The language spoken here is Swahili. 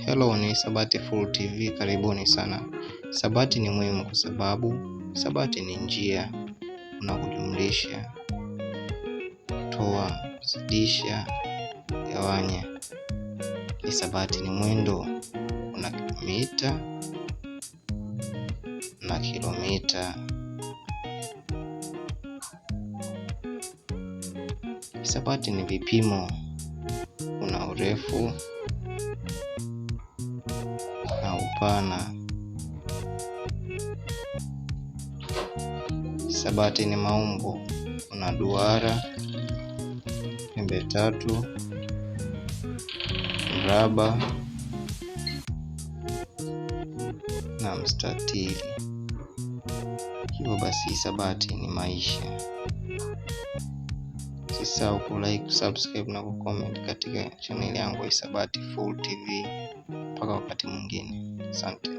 Hello, ni Hisabati Full TV, karibuni sana. Hisabati ni muhimu kwa sababu hisabati ni njia unakujumlisha, toa, zidisha, gawanya. Hisabati ni mwendo, una mita na kilomita. Hisabati ni vipimo, una urefu na upana. Hisabati ni maumbo, una duara, pembe tatu, mraba na mstatili. Hivyo basi hisabati ni maisha. Usisahau kulike, kusubscribe na kucomment katika channel yangu Hisabati Full TV. Mpaka wakati mwingine. Asante.